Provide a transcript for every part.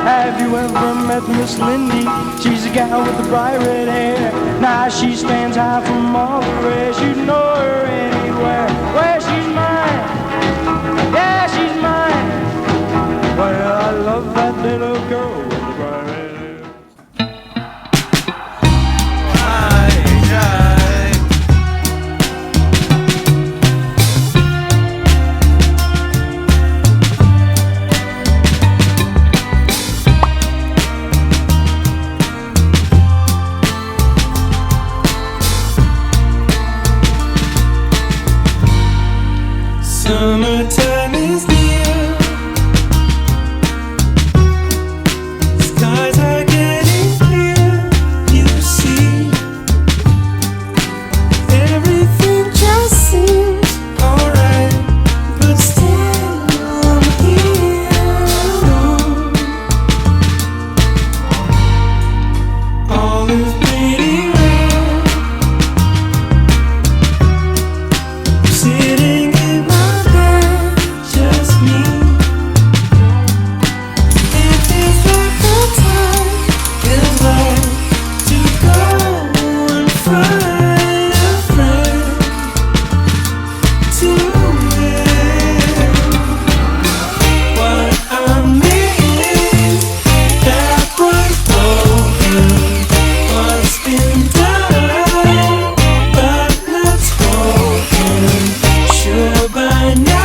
Have you ever met Miss Lindy? She's a gal with the bright red hair. Now she stands high from all the rest. You know her anywhere. Well, she's mine. Yeah, she's mine. Well, I love that little girl with the bright red hair. Summertime is near. Skies are getting clear. You see, everything just seems alright, but still I'm here. All is pretty rare. Sitting in my just me. It feels like the time is right to go and find a friend to live. What I miss that was broken, what's been done but not spoken. Sure by now.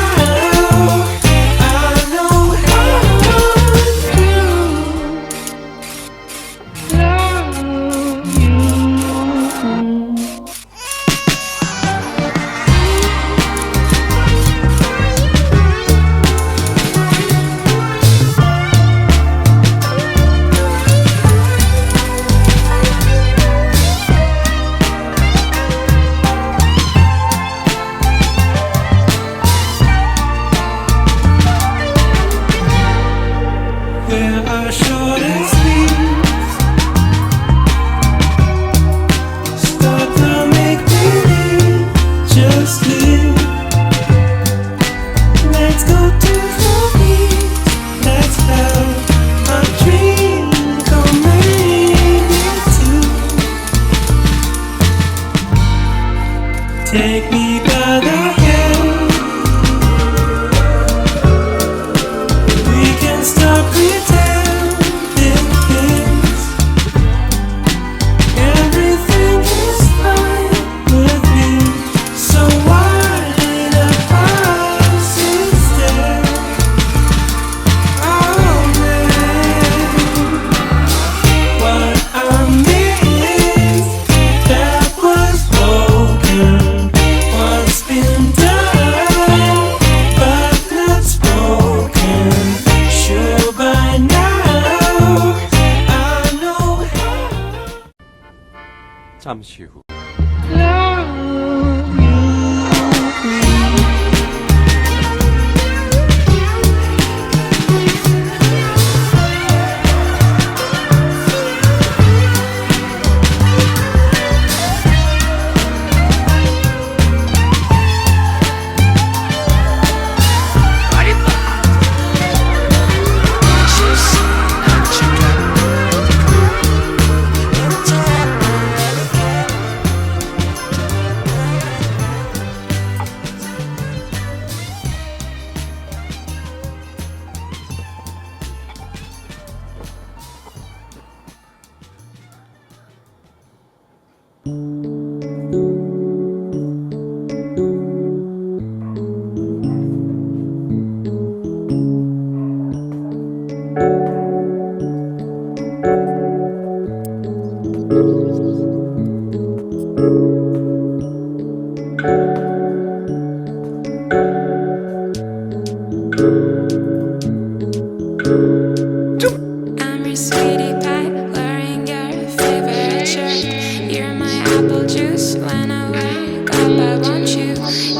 There are short sleeves, start to make believe, just live. Let's go to the beach, let's have a dream, come maybe too. Take me by the hand, we can stop pretending things. Everything is fine with me, so why not pass instead? Oh man, what I miss that was broken, what's been done but not spoken. Sure by now I know how. 잠시 후 I'm your sweetie pie, wearing your favorite shirt. You're my apple juice. When I wake up, I want you.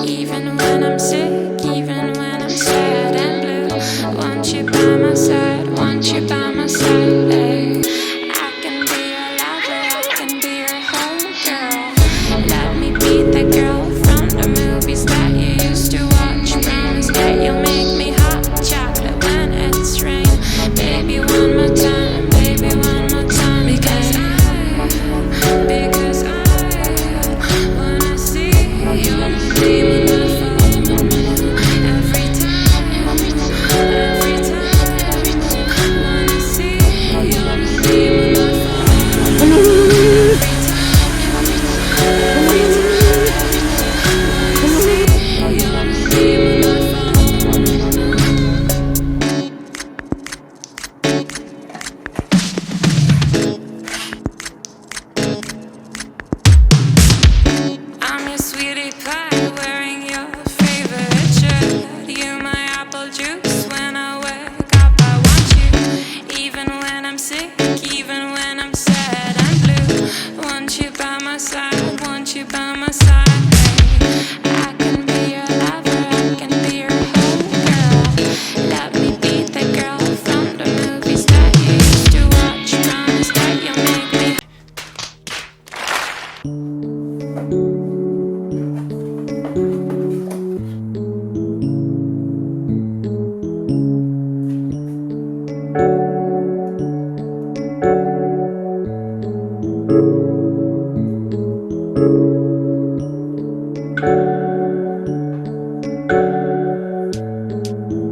Even when I'm sick, even when I'm sad and blue. Want you by my side, want you by my side. Hey. I can be your lover, I can be your home girl. Let me be the girl from the movies that you used to watch. Promise that you'll make me hot chocolate.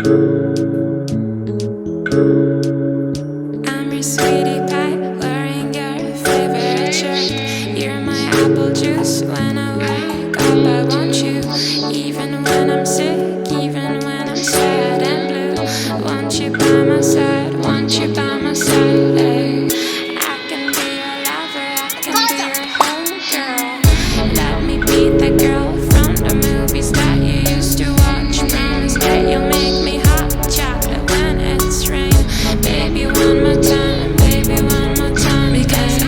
I'm your sweetie pie, wearing your favorite shirt. You're my apple juice when I wake up. I want you, even when I'm sick, even when I'm sad and blue. Want you by my side, want you by my side. Hey. I can be your lover, I can be your homegirl. Let me be the girl from the movies that you used to watch. Promise that you'll make me hot chocolate when it's rain. Baby, one more time, baby, one more time. Because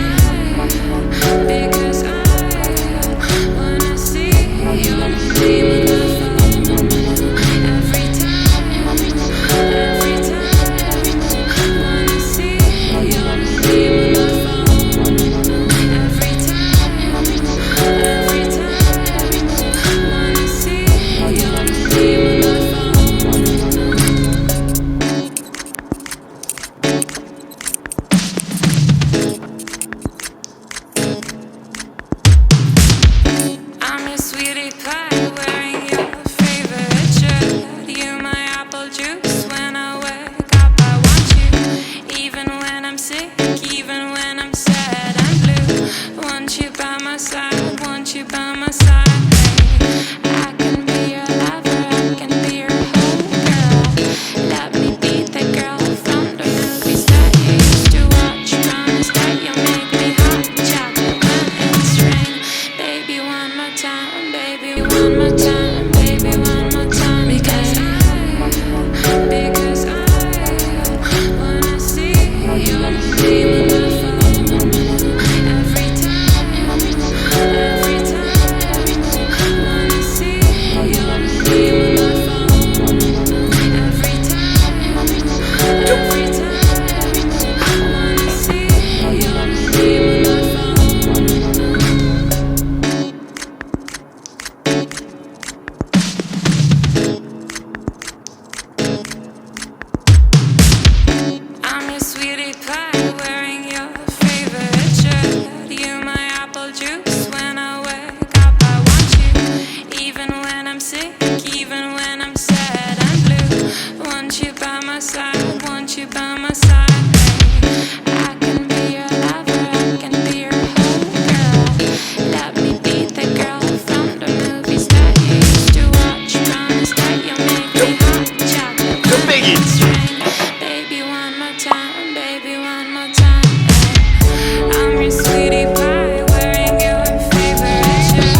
I wanna see your name on my phone. Every time, wanna see your name on my phone. Every time, wanna see your name on my phone. I'm your sweetie pie, wearing your favorite shirt. You my apple juice when I wake up. I want you, even when I'm sick, even when I'm sad and blue. Want you by my side, want you by my side. I can be your lover, I can be your homegirl. Let me be the girl from the movies that you used to watch. Promise that you'll make me hot chocolate when it's rain. Baby, one more time, baby, one more time, baby, one more time. Because I wanna see your name on my phone. Every time, wanna see your name on my phone. Every time, wanna see your name on my phone. I'm your sweetie pie, wearing your favorite shirt. You my apple juice when I wake up. I want you, even when I'm sick, even when I'm sad and blue. Want you by my side, want you by my side. I can be your lover, I can be your homegirl. Let me be the girl from the movies that you used to watch. Promise that you'll make me hot chocolate when it's rain. Baby, one more time, baby, one more time. I'm your sweetie pie, wearing your favorite shirt.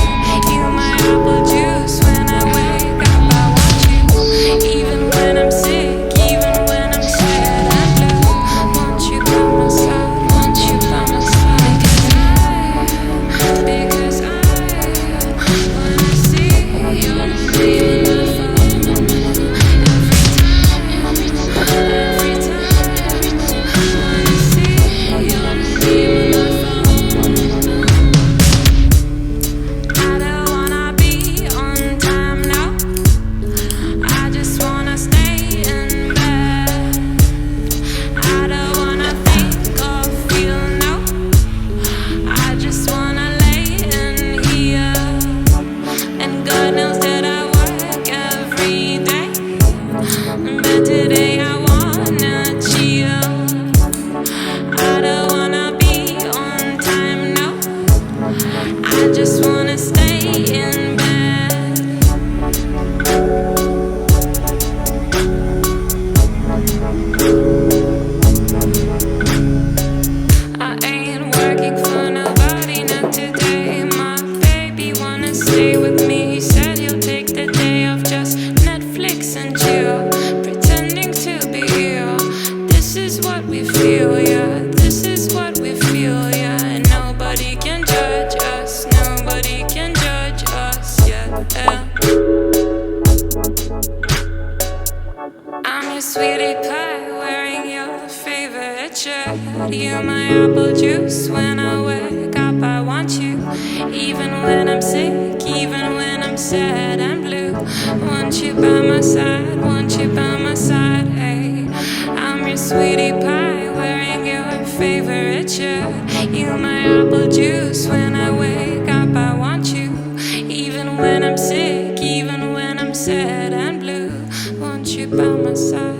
You my apple juice when I wake up. I want you, even when I'm sick, even when I'm sad and blue. Want you by my side, want you by my side. Because I wanna see your name on my phone. Every time, wanna see your name on my phone. I don't wanna be on time now. I just wanna stay in bed. I don't wanna think or feel no. I just wanna lay in here. And God knows that I work every day. But today I wanna chill. I don't wanna be on time, no. I just wanna stay in bed. I ain't working for nobody, not today. My baby wanna stay with me. He said he'll take the day off, just Netflix and chill, pretending to be ill. This is what we feel, yeah. This is what we feel, yeah. And nobody can judge us, nobody can judge us, yeah. I'm your sweetie pie, wearing your favorite shirt. You my apple juice when I wake up. I want you, even when I'm sick, even when I'm sad and blue. Want you by my side, want you by my side. Hey, I'm your sweetie pie, wearing your favorite shirt. You my apple juice when I wake up. I want you, even when I'm sick, even when I'm sad and blue. Want you by my side.